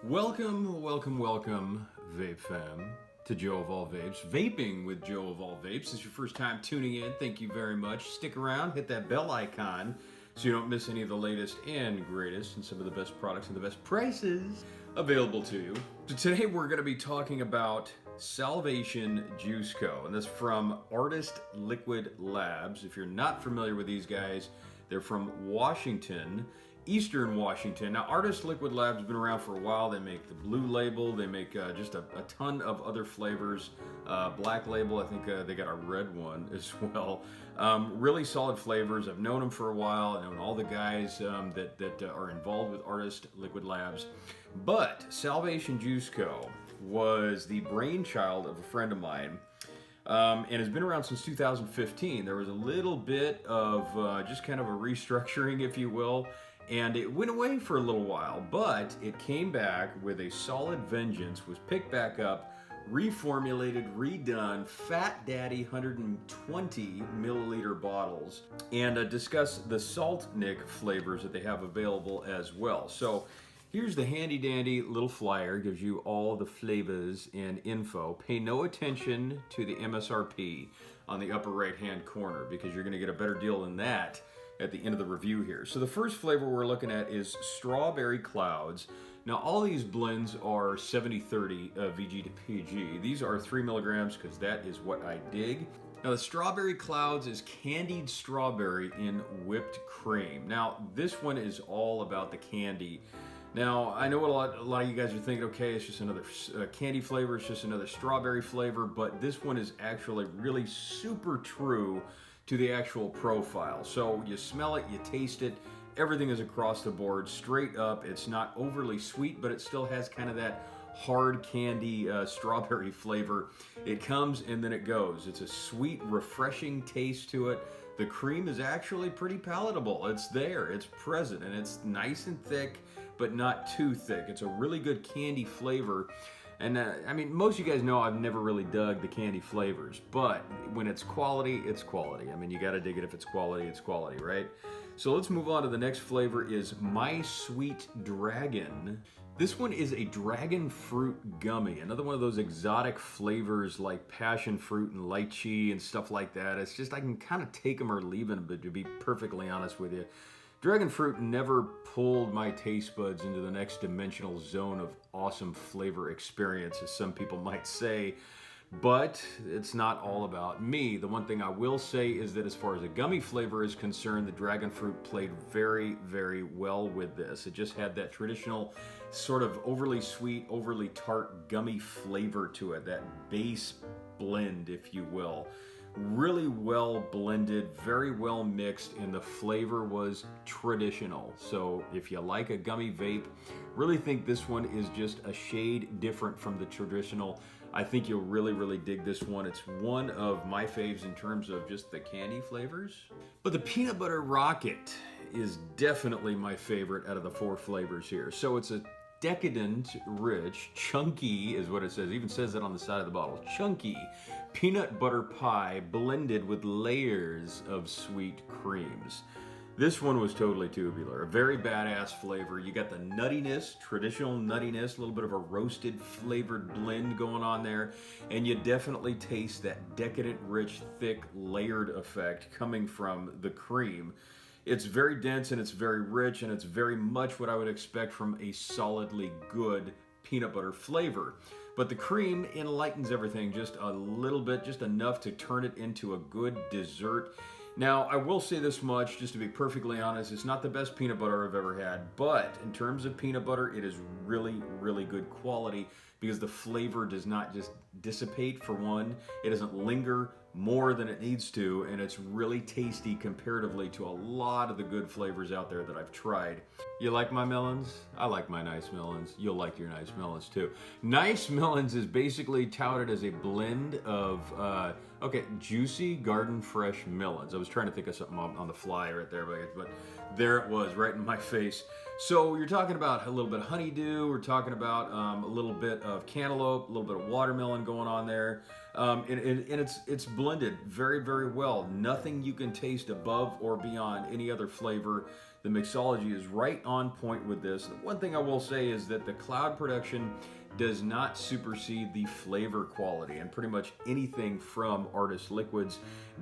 Welcome, Vape fam, to Joe of All Vapes. Vaping with Joe of All Vapes. This is your first time tuning in. Thank you very much. Stick around, hit that bell icon so you don't miss any of the latest and greatest and some of the best products and the best prices available to you. So today we're going to be talking about Salvation Juice Co. And this is from Artist Liquid Labs. If you're not familiar with these guys, they're from Washington, Eastern Washington. Now, Artist Liquid Labs has been around for a while. They make the blue label. They make just a ton of other flavors. Black label, I think they got a red one as well. Really solid flavors. I've known them for a while. I've known all the guys that are involved with Artist Liquid Labs. But Salvation Juice Co. was the brainchild of a friend of mine. And has been around since 2015. There was a little bit of just kind of a restructuring, if you will, and it went away for a little while, but it came back with a solid vengeance, was picked back up, reformulated, redone, Fat Daddy 120 milliliter bottles, and discuss the Salt Nic flavors that they have available as well. So here's the handy dandy little flyer, gives you all the flavors and info. Pay no attention to the MSRP on the upper right hand corner because you're going to get a better deal than that at the end of the review here. So the first flavor we're looking at is Strawberry Clouds. Now all these blends are 70-30 VG to PG. These are 3 milligrams because that is what I dig. Now the Strawberry Clouds is candied strawberry in whipped cream. Now this one is all about the candy. Now, I know what a lot of you guys are thinking, okay, it's just another candy flavor, it's just another strawberry flavor, but this one is actually really super true to the actual profile. So you smell it, you taste it, everything is across the board, straight up. It's not overly sweet, but it still has kind of that hard candy strawberry flavor. It comes and then it goes. It's a sweet, refreshing taste to it. The cream is actually pretty palatable. It's there, it's present, and it's nice and thick, but not too thick. It's a really good candy flavor. And I mean, most of you guys know I've never really dug the candy flavors, but when it's quality, it's quality. I mean, you gotta dig it. If it's quality, right? So let's move on to the next flavor is My Sweet Dragon. This one is a dragon fruit gummy, another one of those exotic flavors like passion fruit and lychee and stuff like that. It's just, I can kind of take them or leave them, but to be perfectly honest with you, dragon fruit never pulled my taste buds into the next dimensional zone of awesome flavor experience, as some people might say, but it's not all about me. The one thing I will say is that as far as a gummy flavor is concerned, the dragon fruit played very, very well with this. It just had that traditional sort of overly sweet, overly tart gummy flavor to it, that base blend, if you will. Really well blended, very well mixed, and the flavor was traditional. So if you like a gummy vape, really think this one is just a shade different from the traditional. I think you'll really, really dig this one. It's one of my faves in terms of just the candy flavors. But the Peanut Butter Rocket is definitely my favorite out of the 4 flavors here. So it's a decadent, rich, chunky is what it says. It even says it on the side of the bottle. Chunky peanut butter pie blended with layers of sweet creams. This one was totally tubular. A very badass flavor. You got the nuttiness, traditional nuttiness, a little bit of a roasted flavored blend going on there. And you definitely taste that decadent, rich, thick, layered effect coming from the cream. It's very dense and it's very rich and it's very much what I would expect from a solidly good peanut butter flavor. But the cream enlightens everything just a little bit, just enough to turn it into a good dessert. Now, I will say this much, just to be perfectly honest, it's not the best peanut butter I've ever had, but in terms of peanut butter, it is really, really good quality because the flavor does not just dissipate, for one. It doesn't linger more than it needs to, and it's really tasty comparatively to a lot of the good flavors out there that I've tried. You like my melons? I like my nice melons. You'll like your nice melons too. Nice melons is basically touted as a blend of juicy garden fresh melons. I was trying to think of something on the fly right there, but there it was, right in my face. So you're talking about a little bit of honeydew, we're talking about a little bit of cantaloupe, a little bit of watermelon going on there. And it's blended very, very well. Nothing you can taste above or beyond any other flavor The mixology is right on point with this. The one thing I will say is that the cloud production does not supersede the flavor quality, and pretty much anything from Artist Liquids,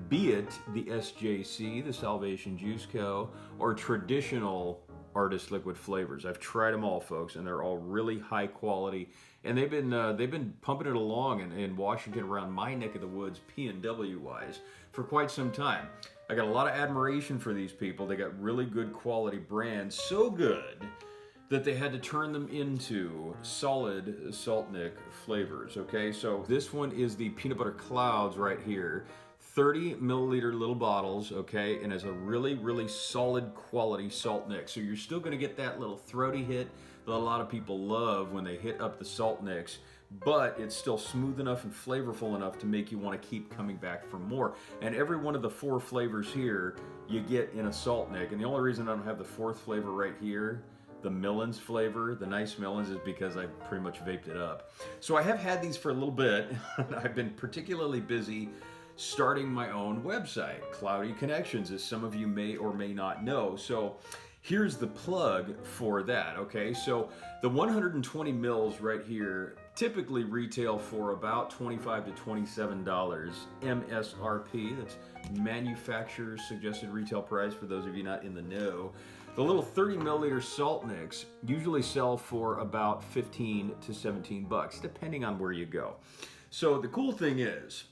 be it the SJC, the Salvation Juice Co., or traditional Artist Liquid flavors. I've tried them all, folks, and they're all really high quality, and they've been pumping it along in Washington, around my neck of the woods, P&W wise, for quite some time. I got a lot of admiration for these people. They got really good quality brands, so good that they had to turn them into solid Salt Nic flavors, okay? So this one is the Peanut Butter Clouds right here. 30 milliliter little bottles, okay? And it's a really, really solid quality Salt Nic. So you're still gonna get that little throaty hit that a lot of people love when they hit up the Salt Nics, but it's still smooth enough and flavorful enough to make you want to keep coming back for more. And every one of the 4 flavors here you get in a Salt Nic. And the only reason I don't have the 4th flavor right here, the melons flavor, the nice melons, is because I pretty much vaped it up. So I have had these for a little bit. I've been particularly busy starting my own website, Cloudy Connections, as some of you may or may not know. So here's the plug for that, okay? So the 120 mils right here typically retail for about $25 to $27 MSRP. That's manufacturer's suggested retail price for those of you not in the know. The little 30 milliliter Salt Nics usually sell for about 15 to 17 bucks, depending on where you go. So the cool thing is,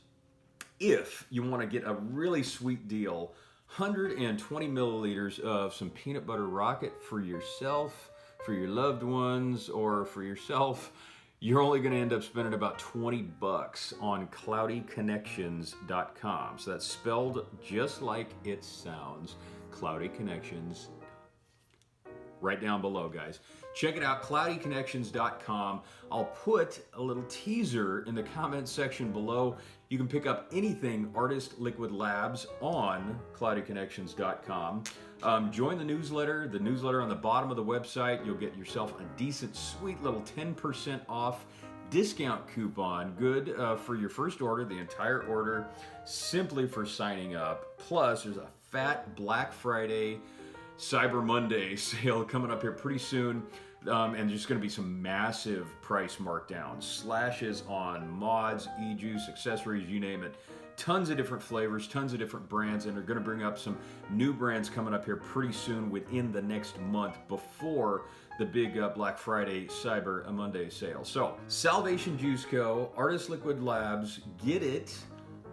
if you want to get a really sweet deal, 120 milliliters of some peanut butter rocket for yourself, for your loved ones, or for yourself, you're only going to end up spending about 20 bucks on cloudyconnections.com. So that's spelled just like it sounds, cloudyconnections. Right down below, guys. Check it out, cloudyconnections.com. I'll put a little teaser in the comment section below. You can pick up anything Artist Liquid Labs on cloudyconnections.com. Join the newsletter on the bottom of the website. You'll get yourself a decent, sweet little 10% off discount coupon, good for your first order, the entire order, simply for signing up. Plus, there's a fat Black Friday Cyber Monday sale coming up here pretty soon, and there's going to be some massive price markdowns, slashes on mods, e-juice, accessories, you name it. Tons of different flavors, tons of different brands, and they're going to bring up some new brands coming up here pretty soon within the next month before the big Black Friday Cyber Monday sale. So, Salvation Juice Co., Artist Liquid Labs, get it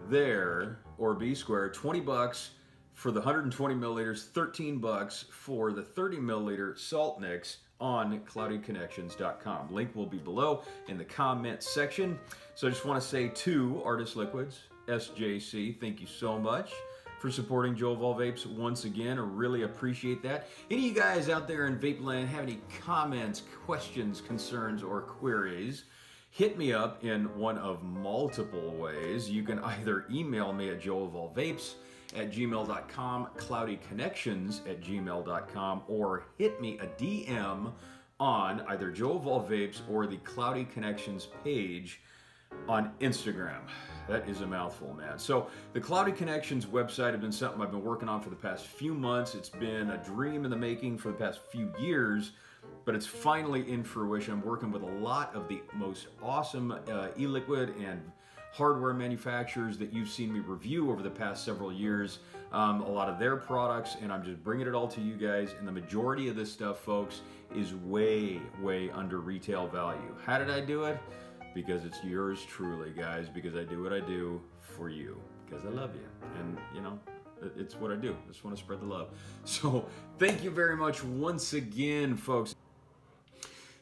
there, or B Square, 20 bucks for the 120 milliliters, 13 bucks for the 30 milliliter Salt Nics on cloudyconnections.com. Link will be below in the comment section. So I just want to say to Artist Liquids, SJC, thank you so much for supporting Joe of All Vapes once again. I really appreciate that. Any of you guys out there in Vape Land have any comments, questions, concerns, or queries, hit me up in one of multiple ways. You can either email me at joeofallvapes@gmail.com, cloudyconnections@gmail.com, or hit me a DM on either Joe of All Vapes or the Cloudy Connections page on Instagram. That is a mouthful, man. So the Cloudy Connections website has been something I've been working on for the past few months. It's been a dream in the making for the past few years, but it's finally in fruition. I'm working with a lot of the most awesome e-liquid and hardware manufacturers that you've seen me review over the past several years, a lot of their products, and I'm just bringing it all to you guys. And the majority of this stuff, folks, is way, way under retail value. How did I do it? Because it's yours truly, guys, because I do what I do for you, because I love you. And, you know, it's what I do. I just want to spread the love. So thank you very much once again, folks.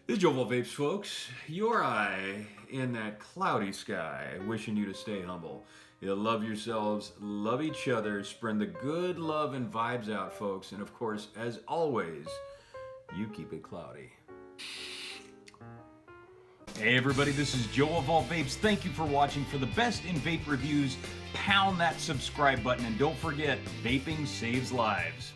This is Joe of All Vapes, folks. Your eye in that cloudy sky, wishing you to stay humble. You love yourselves, love each other, spread the good love and vibes out, folks. And of course, as always, you keep it cloudy. Hey everybody, this is Joe of All Vapes. Thank you for watching. For the best in vape reviews, pound that subscribe button, and don't forget, vaping saves lives.